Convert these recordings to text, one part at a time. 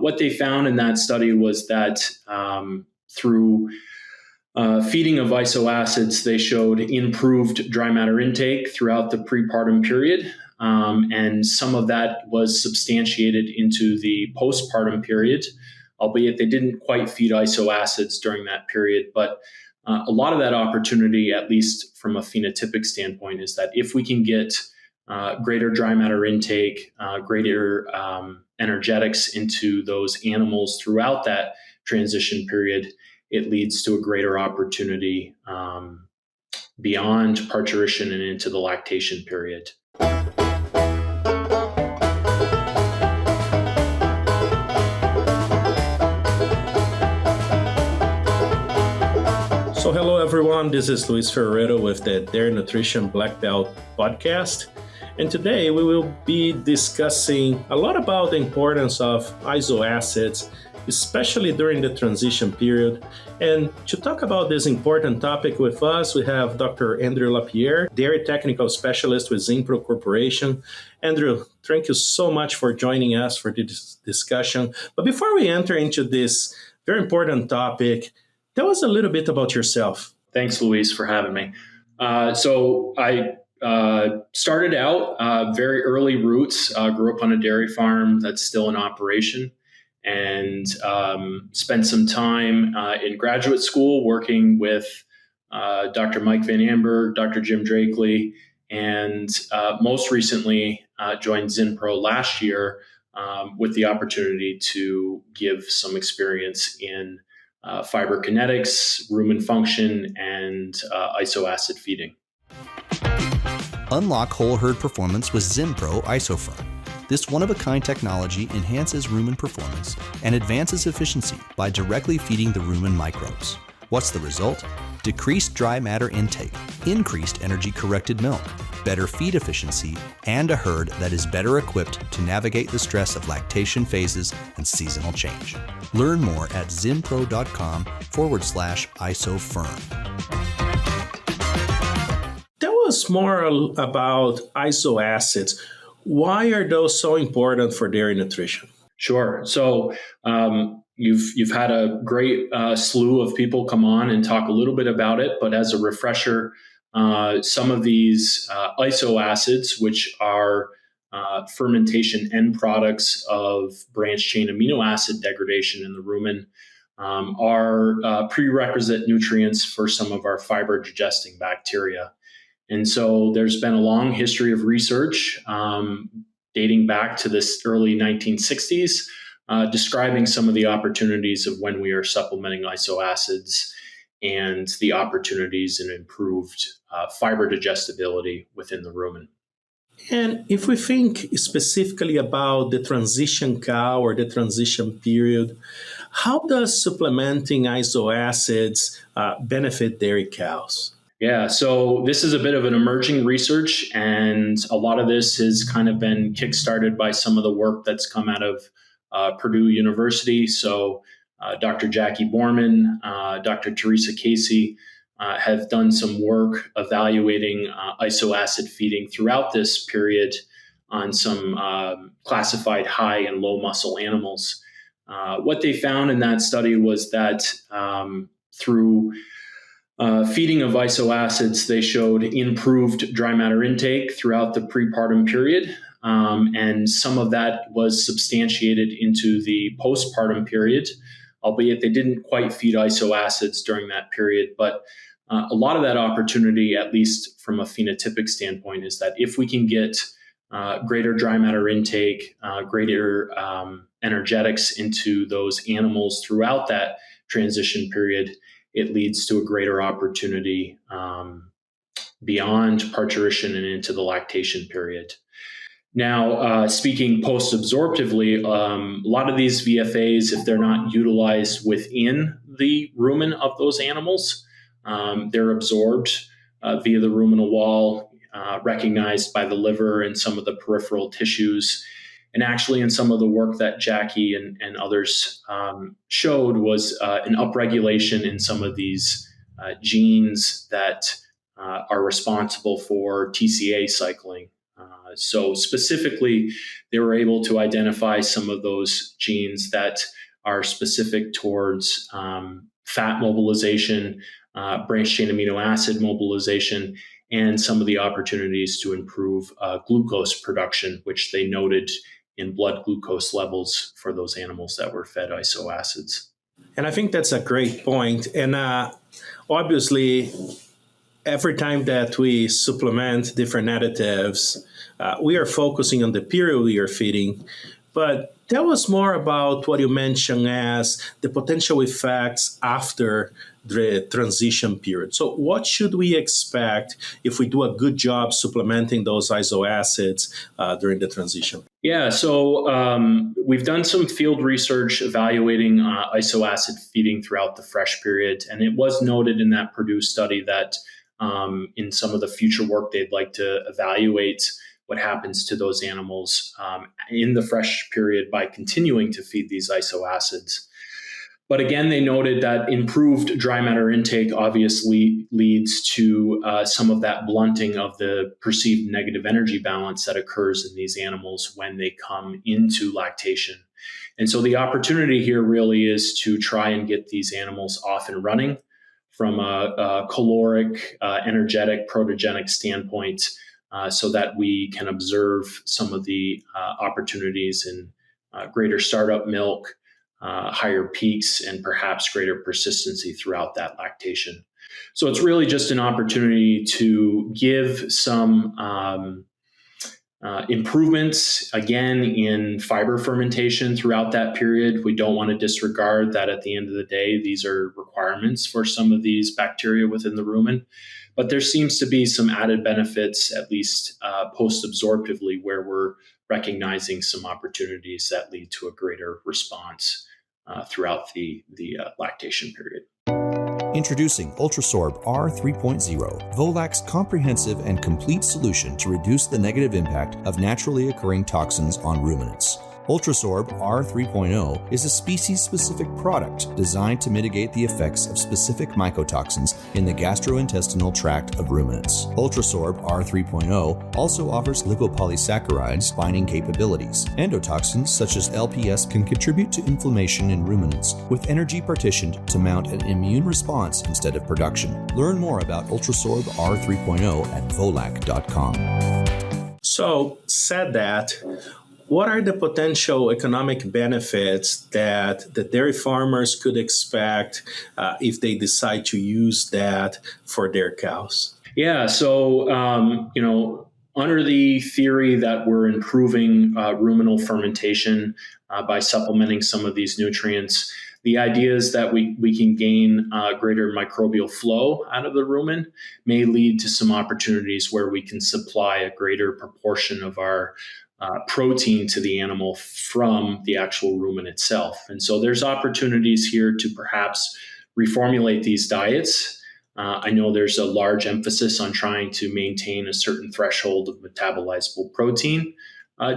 What they found in that study was that through feeding of isoacids, they showed improved dry matter intake throughout the prepartum period. And some of that was substantiated into the postpartum period, albeit they didn't quite feed isoacids during that period. But a lot of that opportunity, at least from a phenotypic standpoint, is that if we can get greater dry matter intake, greater energetics into those animals throughout that transition period, it leads to a greater opportunity beyond parturition and into the lactation period. So hello everyone, this is Luis Ferreira with the Dairy Nutrition Blackbelt Podcast. And today we will be discussing a lot about the importance of isoacids, especially during the transition period. And to talk about this important topic with us, we have Dr. Andrew LaPierre, Dairy Technical Specialist with Zinpro Corporation. Andrew, thank you so much for joining us for this discussion. But before we enter into this very important topic, tell us a little bit about yourself. Thanks, Luis, for having me. So I started out very early roots, grew up on a dairy farm that's still in operation, and spent some time in graduate school working with Dr. Mike Van Amberg, Dr. Jim Drakely, and most recently joined Zinpro last year with the opportunity to give some experience in fiber kinetics, rumen function, and isoacid feeding. Unlock whole herd performance with Zinpro IsoFerm. This one-of-a-kind technology enhances rumen performance and advances efficiency by directly feeding the rumen microbes. What's the result? Decreased dry matter intake, increased energy-corrected milk, better feed efficiency, and a herd that is better equipped to navigate the stress of lactation phases and seasonal change. Learn more at zinpro.com/isoferm. Tell us more about isoacids. Why are those so important for dairy nutrition? Sure. So you've had a great slew of people come on and talk a little bit about it, but as a refresher, some of these isoacids, which are fermentation end products of branched chain amino acid degradation in the rumen, are prerequisite nutrients for some of our fiber digesting bacteria. And so there's been a long history of research dating back to this early 1960s, describing some of the opportunities of when we are supplementing isoacids and the opportunities in improved fiber digestibility within the rumen. And if we think specifically about the transition cow or the transition period, how does supplementing isoacids benefit dairy cows? Yeah, so this is a bit of an emerging research, and a lot of this has kind of been kickstarted by some of the work that's come out of Purdue University. So Dr. Jackie Borman, Dr. Teresa Casey have done some work evaluating isoacid feeding throughout this period on some classified high and low muscle animals. What they found in that study was that through feeding of isoacids, they showed improved dry matter intake throughout the prepartum period. And some of that was substantiated into the postpartum period, albeit they didn't quite feed isoacids during that period. But a lot of that opportunity, at least from a phenotypic standpoint, is that if we can get greater dry matter intake, greater energetics into those animals throughout that transition period, it leads to a greater opportunity beyond parturition and into the lactation period. Now, speaking post-absorptively, a lot of these VFAs, if they're not utilized within the rumen of those animals, they're absorbed via the ruminal wall, recognized by the liver and some of the peripheral tissues. And actually, in some of the work that Jackie and others showed was an upregulation in some of these genes that are responsible for TCA cycling So specifically, they were able to identify some of those genes that are specific towards fat mobilization, branched chain amino acid mobilization, and some of the opportunities to improve glucose production, which they noted in blood glucose levels for those animals that were fed isoacids. And I think that's a great point. And obviously, every time that we supplement different additives, we are focusing on the period we are feeding. But tell us more about what you mentioned as the potential effects after the transition period. So what should we expect if we do a good job supplementing those isoacids during the transition? Yeah, so we've done some field research evaluating isoacid feeding throughout the fresh period. And it was noted in that Purdue study that in some of the future work, they'd like to evaluate what happens to those animals in the fresh period by continuing to feed these isoacids. But again, they noted that improved dry matter intake obviously leads to some of that blunting of the perceived negative energy balance that occurs in these animals when they come into lactation. And so the opportunity here really is to try and get these animals off and running from a caloric, energetic, protogenic standpoint, so that we can observe some of the opportunities in greater startup milk, higher peaks, and perhaps greater persistency throughout that lactation. So it's really just an opportunity to give some improvements, again, in fiber fermentation throughout that period. We don't want to disregard that at the end of the day, these are requirements for some of these bacteria within the rumen. But there seems to be some added benefits, at least post-absorptively, where we're recognizing some opportunities that lead to a greater response throughout the lactation period. Introducing Ultrasorb R3.0, Volac's comprehensive and complete solution to reduce the negative impact of naturally occurring toxins on ruminants. Ultrasorb R3.0 is a species-specific product designed to mitigate the effects of specific mycotoxins in the gastrointestinal tract of ruminants. Ultrasorb R3.0 also offers lipopolysaccharides binding capabilities. Endotoxins such as LPS can contribute to inflammation in ruminants, with energy partitioned to mount an immune response instead of production. Learn more about Ultrasorb R3.0 at volac.com. So, said that, what are the potential economic benefits that the dairy farmers could expect if they decide to use that for their cows? Yeah, so, under the theory that we're improving ruminal fermentation by supplementing some of these nutrients, the idea is that we can gain greater microbial flow out of the rumen, may lead to some opportunities where we can supply a greater proportion of our protein to the animal from the actual rumen itself. And so there's opportunities here to perhaps reformulate these diets. I know there's a large emphasis on trying to maintain a certain threshold of metabolizable protein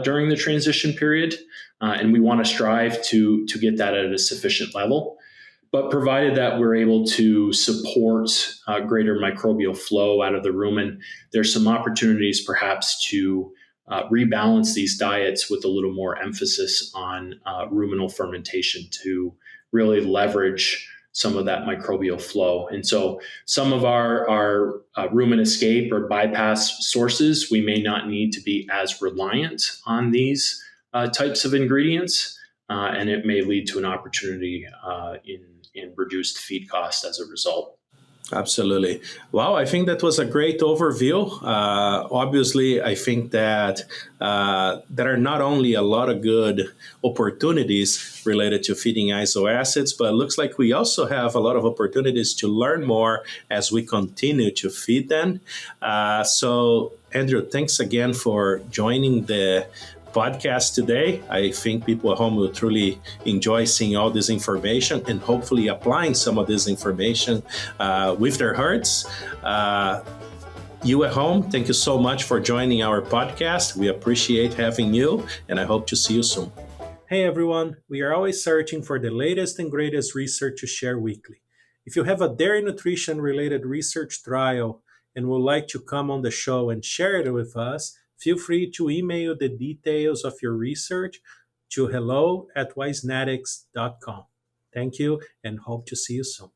during the transition period. And we want to strive to get that at a sufficient level. But provided that we're able to support greater microbial flow out of the rumen, there's some opportunities perhaps to rebalance these diets with a little more emphasis on ruminal fermentation to really leverage some of that microbial flow. And so some of our rumen escape or bypass sources, we may not need to be as reliant on these types of ingredients, and it may lead to an opportunity in reduced feed cost as a result. Absolutely. Wow, I think that was a great overview. Obviously, I think that there are not only a lot of good opportunities related to feeding isoacids, but it looks like we also have a lot of opportunities to learn more as we continue to feed them. So, Andrew, thanks again for joining the podcast today. I think people at home will truly enjoy seeing all this information and hopefully applying some of this information with their herds. You at home, thank you so much for joining our podcast. We appreciate having you, and I hope to see you soon. Hey everyone, we are always searching for the latest and greatest research to share weekly. If you have a dairy nutrition related research trial and would like to come on the show and share it with us, feel free to email the details of your research to hello@wisenetics.com. Thank you and hope to see you soon.